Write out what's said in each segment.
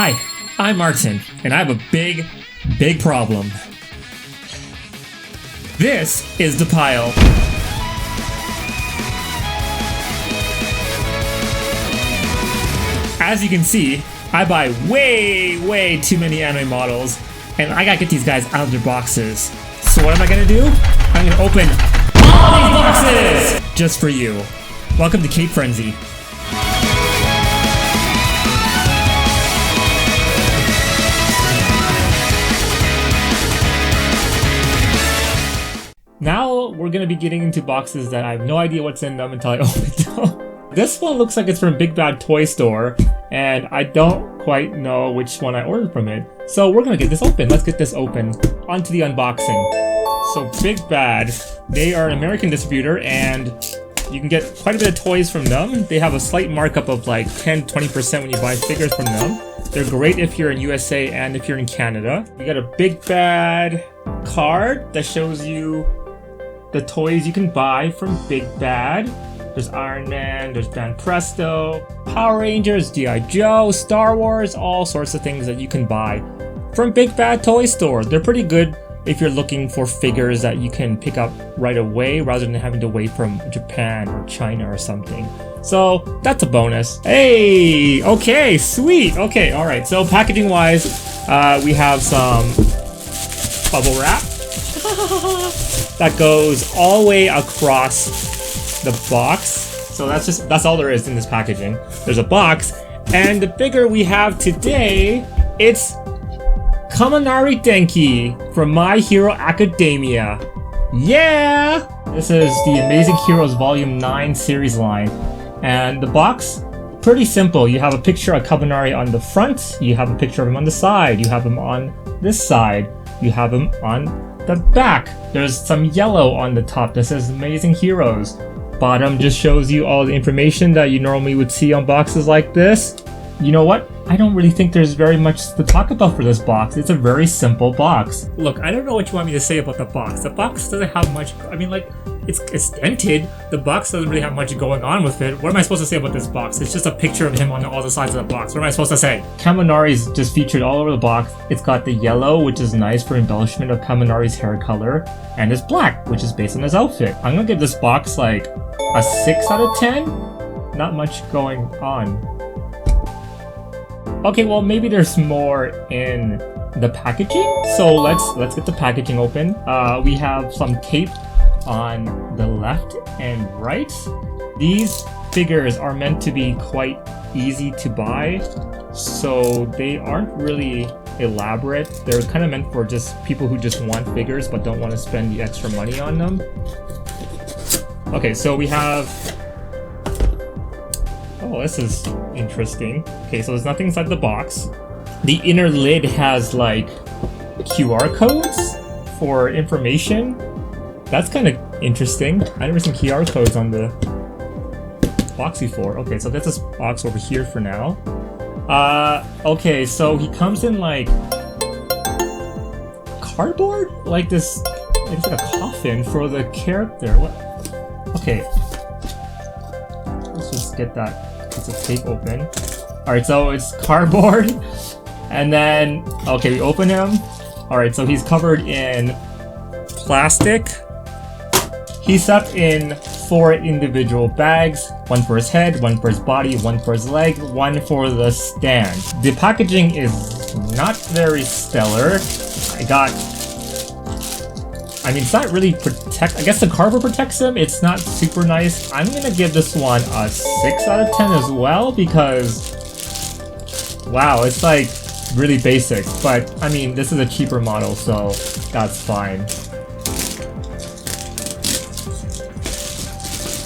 Hi, I'm Martin, and I have a big problem. This is the pile. As you can see, I buy way too many anime models, and I gotta get these guys out of their boxes. So what am I gonna do? I'm gonna open all these boxes! Just for you. Welcome to Cate Frenzy. Now we're gonna be getting into boxes that I have no idea what's in them until I open them. This one looks like it's from Big Bad Toy Store, and I don't quite know which one I ordered from it. So we're gonna get this open. Let's get this open. On to the unboxing. So Big Bad, they are an American distributor, and you can get quite a bit of toys from them. They have a slight markup of like 10-20% when you buy figures from them. They're great if you're in USA and if you're in Canada. You got a Big Bad card that shows you the toys you can buy from Big Bad. There's Iron Man, there's Van Presto, Power Rangers, G.I. Joe, Star Wars, all sorts of things that you can buy from Big Bad Toy Store. They're pretty good if you're looking for figures that you can pick up right away rather than having to wait from Japan or China or something. So that's a bonus. Hey, okay, sweet. Okay, all right. So packaging wise, we have some bubble wrap that goes all the way across the box. So that's all there is in this packaging. There's a box, and the figure we have today, it's Kaminari Denki from My Hero Academia. Yeah! This is the Amazing Heroes Vol.9 series line. And the box, pretty simple. You have a picture of Kaminari on the front, you have a picture of him on the side, you have him on this side, you have him on the back. There's some yellow on the top that says Amazing Heroes. Bottom just shows you all the information that you normally would see on boxes like this. You know what? I don't really think there's very much to talk about for this box. It's a very simple box. Look, I don't know what you want me to say about the box. The box doesn't have much, I mean, like, it's dented. The box doesn't really have much going on with it. What am I supposed to say about this box? It's just a picture of him on all the sides of the box. What am I supposed to say? Kaminari's just featured all over the box. It's got the yellow, which is nice for embellishment of Kaminari's hair color, and it's black, which is based on his outfit. I'm gonna give this box like a 6 out of 10. Not much going on. Okay, well, maybe there's more in the packaging. So let's get the packaging open. We have some tape on the left and right. These figures are meant to be quite easy to buy, so they aren't really elaborate. They're kind of meant for just people who just want figures but don't want to spend the extra money on them. Okay, so we have... Oh, this is interesting. Okay, so there's nothing inside the box. The inner lid has like QR codes for information. That's kind of interesting. I've never seen QR codes on the box before. Okay, so that's this box over here for now. Okay, so he comes in like cardboard? Like this, it's like a coffin for the character. What? Okay. Let's just get that piece of tape open. Alright, so it's cardboard. And then, okay, we open him. Alright, so he's covered in plastic. He's up in 4 individual bags. One for his head, one for his body, one for his leg, one for the stand. The packaging is not very stellar. I mean, it's not really I guess the cardboard protects him. It's not super nice. I'm gonna give this one a 6 out of 10 as well because, wow, it's like really basic. But I mean, this is a cheaper model, so that's fine.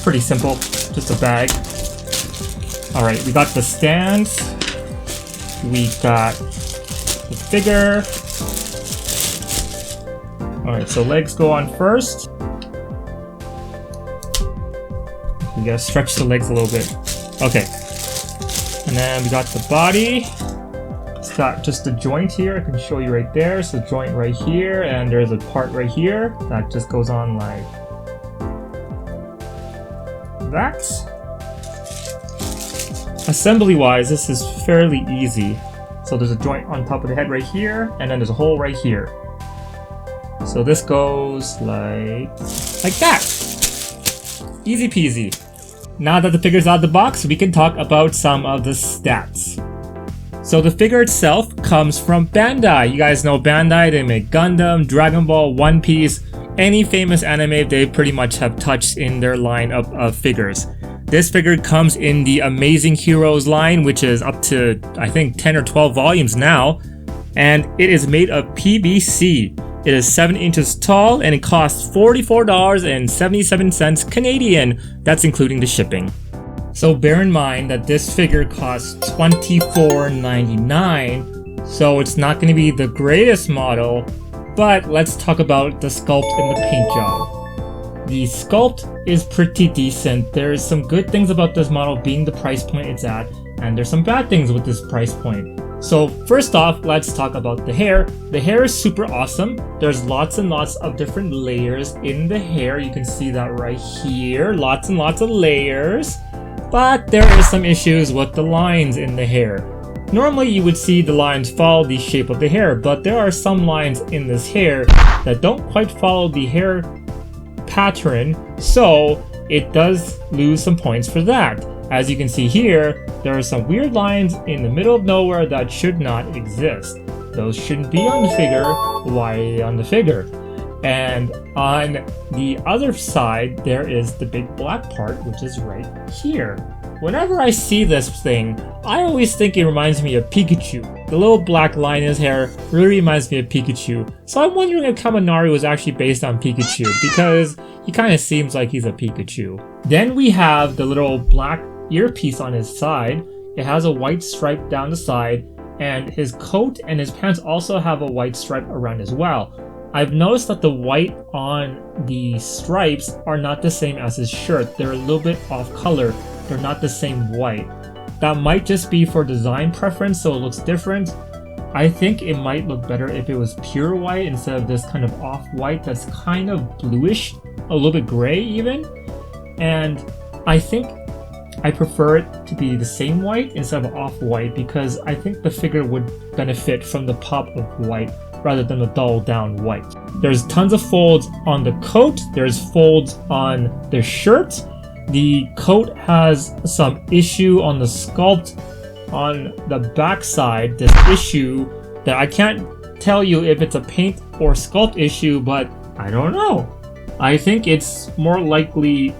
Pretty simple, just a bag. Alright, we got the stand. We got the figure. Alright, so legs go on first. We gotta stretch the legs a little bit. Okay. And then we got the body. It's got just a joint here. I can show you right there. So joint right here, and there's a part right here that just goes on like that. Assembly wise, this is fairly easy. So there's a joint on top of the head right here, and then there's a hole right here. So this goes like that. Easy peasy. Now that the figure's out of the box, we can talk about some of the stats. So the figure itself comes from Bandai. You guys know Bandai, they make Gundam, Dragon Ball, One Piece, any famous anime they pretty much have touched in their lineup of figures. This figure comes in the Amazing Heroes line, which is up to, I think, 10 or 12 volumes now. And it is made of PVC. It is 7 inches tall and it costs $44.77 Canadian. That's including the shipping. So bear in mind that this figure costs $24.99. So it's not going to be the greatest model, but let's talk about the sculpt and the paint job. The sculpt is pretty decent. There's some good things about this model being the price point it's at, and there's some bad things with this price point. So first off, let's talk about the hair. The hair is super awesome. There's lots and lots of different layers in the hair. You can see that right here. Lots and lots of layers. But there is some issues with the lines in the hair. Normally you would see the lines follow the shape of the hair, but there are some lines in this hair that don't quite follow the hair pattern, so it does lose some points for that. As you can see here, there are some weird lines in the middle of nowhere that should not exist. Those shouldn't be on the figure. Why are they on the figure? And on the other side, there is the big black part, which is right here. Whenever I see this thing, I always think it reminds me of Pikachu. The little black line in his hair really reminds me of Pikachu. So I'm wondering if Kaminari was actually based on Pikachu, because he kind of seems like he's a Pikachu. Then we have the little black earpiece on his side. It has a white stripe down the side, and his coat and his pants also have a white stripe around as well. I've noticed that the white on the stripes are not the same as his shirt. They're a little bit off color. They're not the same white. That might just be for design preference, so it looks different. I think it might look better if it was pure white instead of this kind of off-white that's kind of bluish, a little bit gray even. And I think I prefer it to be the same white instead of off-white, because I think the figure would benefit from the pop of white rather than the dull down white. There's tons of folds on the coat, there's folds on the shirt. The coat has some issue on the sculpt on the back side, this issue that I can't tell you if it's a paint or sculpt issue, but I don't know. I think it's more likely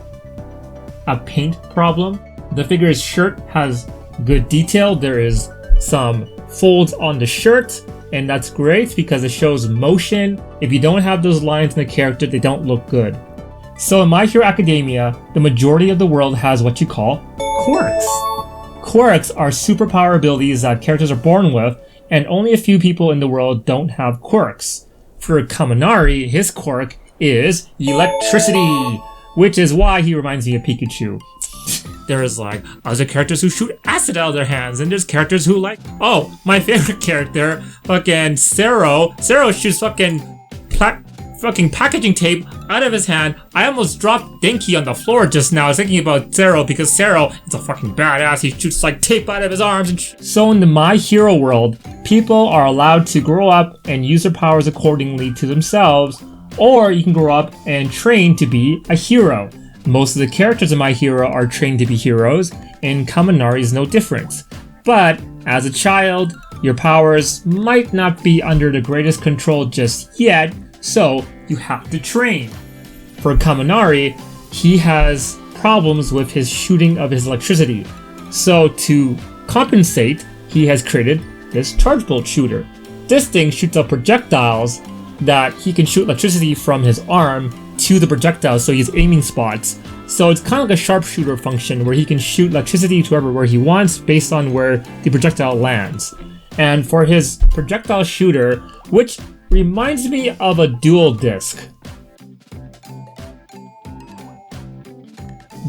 a paint problem. The figure's shirt has good detail. There is some folds on the shirt, and that's great because it shows motion. If you don't have those lines in the character, they don't look good. So in My Hero Academia, the majority of the world has what you call quirks. Quirks are superpower abilities that characters are born with, and only a few people in the world don't have quirks. For Kaminari, his quirk is electricity, which is why he reminds me of Pikachu. There's like other characters who shoot acid out of their hands, and there's characters who like, oh, my favorite character, fucking Se02. Se02 shoots fucking packaging tape out of his hand. I almost dropped Denki on the floor just now. I was thinking about Se02 because Se02 is a fucking badass. He shoots like tape out of his arms. So in the My Hero world, people are allowed to grow up and use their powers accordingly to themselves, or you can grow up and train to be a hero. Most of the characters in My Hero are trained to be heroes, and Kaminari is no different. But as a child, your powers might not be under the greatest control just yet, so you have to train. For Kaminari, he has problems with his shooting of his electricity. So to compensate, he has created this charge bolt shooter. This thing shoots out projectiles that he can shoot electricity from his arm to the projectile, so he's aiming spots. So it's kind of like a sharpshooter function where he can shoot electricity to where he wants based on where the projectile lands. And for his projectile shooter, which reminds me of a dual disc,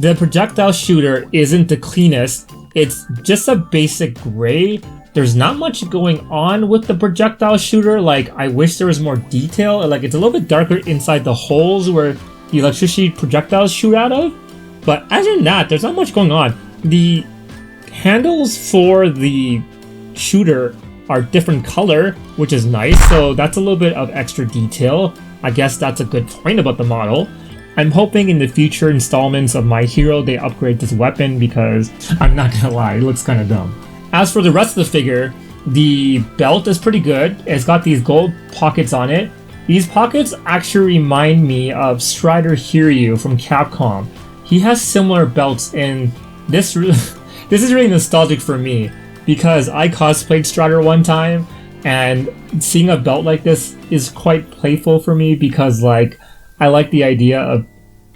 the projectile shooter isn't the cleanest. It's just a basic gray. There's not much going on with the projectile shooter. Like, I wish there was more detail. Like, it's a little bit darker inside the holes where the electricity projectiles shoot out of. But other than that, there's not much going on. The handles for the shooter are different color, which is nice. So that's a little bit of extra detail. I guess that's a good point about the model. I'm hoping in the future installments of My Hero they upgrade this weapon, because I'm not gonna lie, it looks kind of dumb. As for the rest of the figure, the belt is pretty good. It's got these gold pockets on it. These pockets actually remind me of Strider Hiryu from Capcom. He has similar belts, and this this is really nostalgic for me because I cosplayed Strider one time, and seeing a belt like this is quite playful for me because like I like the idea of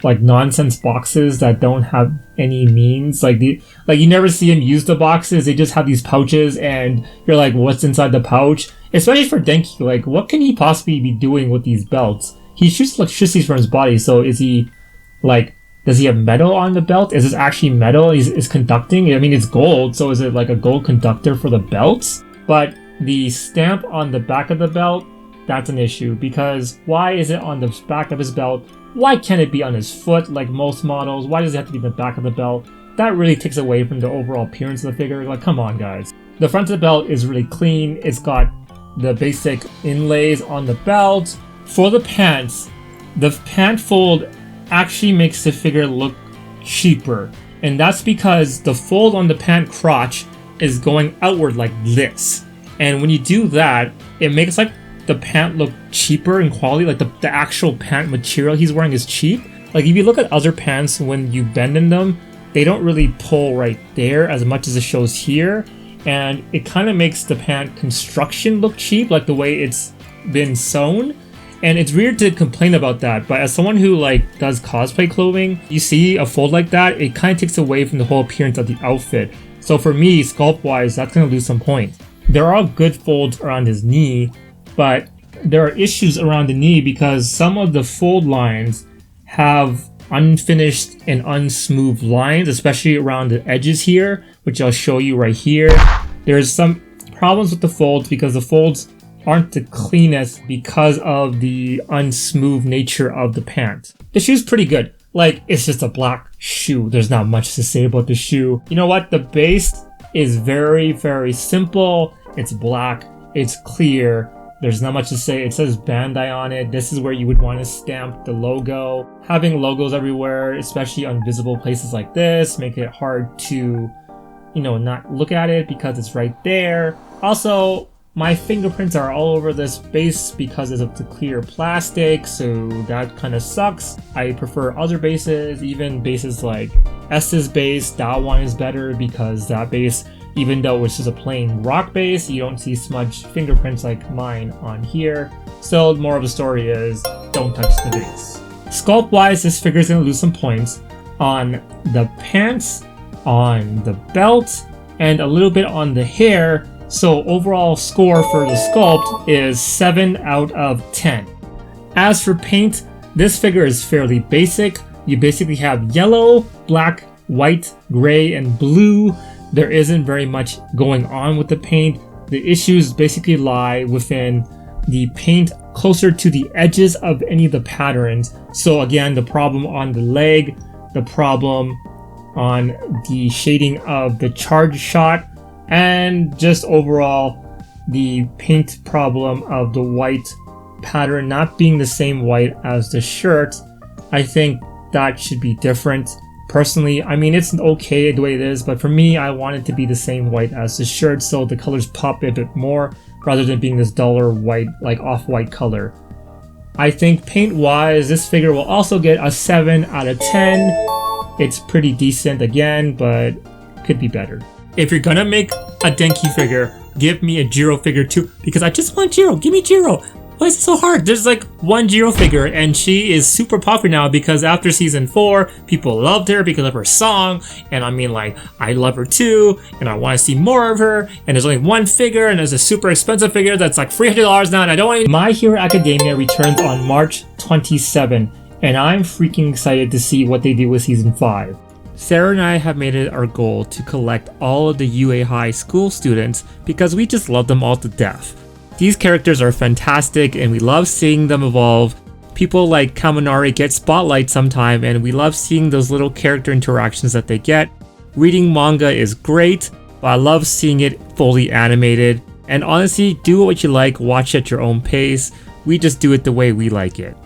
like nonsense boxes that don't have any means. Like you never see him use the boxes. They just have these pouches, and you're like, what's inside the pouch? Especially for Denki, like what can he possibly be doing with these belts? He shoots electricity from his body, so is he like? Does he have metal on the belt? Is this actually metal? Is conducting? I mean, it's gold, so is it like a gold conductor for the belts? But the stamp on the back of the belt, that's an issue, because why is it on the back of his belt? Why can't it be on his foot like most models? Why does it have to be the back of the belt? That really takes away from the overall appearance of the figure. Like, come on, guys. The front of the belt is really clean. It's got the basic inlays on the belt. For the pants, the pant fold actually makes the figure look cheaper, and that's because the fold on the pant crotch is going outward like this, and when you do that, it makes like the pant look cheaper in quality. Like the actual pant material he's wearing is cheap. Like if you look at other pants, when you bend in them, they don't really pull right there as much as it shows here, and it kind of makes the pant construction look cheap, like the way it's been sewn. And it's weird to complain about that, but as someone who like does cosplay clothing, you see a fold like that, it kind of takes away from the whole appearance of the outfit. So for me, sculpt-wise, that's going to lose some points. There are good folds around his knee, but there are issues around the knee because some of the fold lines have unfinished and unsmooth lines, especially around the edges here, which I'll show you right here. There's some problems with the folds because the folds aren't the cleanest because of the unsmooth nature of the pant. The shoe's pretty good. Like, it's just a black shoe. There's not much to say about the shoe. You know what? The base is very, very simple. It's black. It's clear. There's not much to say. It says Bandai on it. This is where you would want to stamp the logo. Having logos everywhere, especially on visible places like this, make it hard to, you know, not look at it because it's right there. Also, my fingerprints are all over this base because of the clear plastic, so that kind of sucks. I prefer other bases, even bases like S's base. That one is better because that base, even though it's just a plain rock base, you don't see smudged fingerprints like mine on here. So the moral of the story is, don't touch the base. Sculpt wise, this figure is going to lose some points on the pants, on the belt, and a little bit on the hair. So overall score for the sculpt is 7 out of 10. As for paint, this figure is fairly basic. You basically have yellow, black, white, gray, and blue. There isn't very much going on with the paint. The issues basically lie within the paint closer to the edges of any of the patterns. So again, the problem on the leg, the problem on the shading of the charge shot, and just overall the paint problem of the white pattern not being the same white as the shirt. I think that should be different. Personally, I mean, it's okay the way it is, but for me, I want it to be the same white as the shirt so the colors pop a bit more rather than being this duller white, like off-white color. I think paint-wise, this figure will also get a 7 out of 10. It's pretty decent again, but could be better. If you're gonna make a Denki figure, give me a Jiro figure too, because I just want Jiro. Give me Jiro. Why is it so hard? There's like one Jiro figure, and she is super popular now because after season 4, people loved her because of her song, and I mean, like, I love her too, and I want to see more of her, and there's only one figure, and there's a super expensive figure that's like $300 now, and I don't want to. My Hero Academia returns on March 27, and I'm freaking excited to see what they do with season 5. Sarah and I have made it our goal to collect all of the UA High school students because we just love them all to death. These characters are fantastic and we love seeing them evolve. People like Kaminari get spotlight sometime and we love seeing those little character interactions that they get. Reading manga is great, but I love seeing it fully animated. And honestly, do what you like, watch at your own pace. We just do it the way we like it.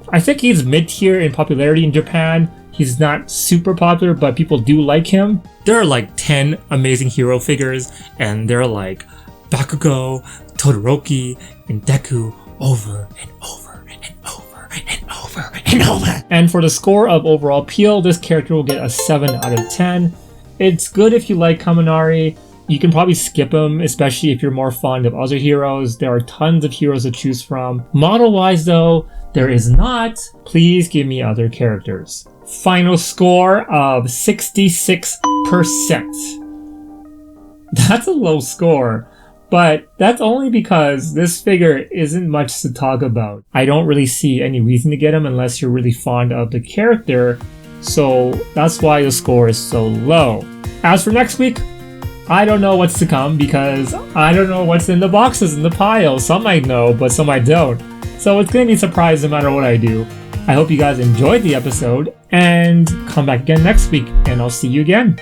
I think he's mid-tier in popularity in Japan. He's not super popular, but people do like him. There are like 10 amazing hero figures, and they're like Bakugo, Todoroki, and Deku over and over and over and over and over. And for the score of overall appeal, this character will get a 7 out of 10. It's good if you like Kaminari. You can probably skip him, especially if you're more fond of other heroes. There are tons of heroes to choose from. Model-wise though, there is not. Please give me other characters. Final score of 66%. That's a low score, but that's only because this figure isn't much to talk about. I don't really see any reason to get him unless you're really fond of the character, so that's why the score is so low. As for next week, I don't know what's to come because I don't know what's in the boxes in the pile. Some I know, but some I don't. So it's going to be a surprise no matter what I do. I hope you guys enjoyed the episode and come back again next week and I'll see you again.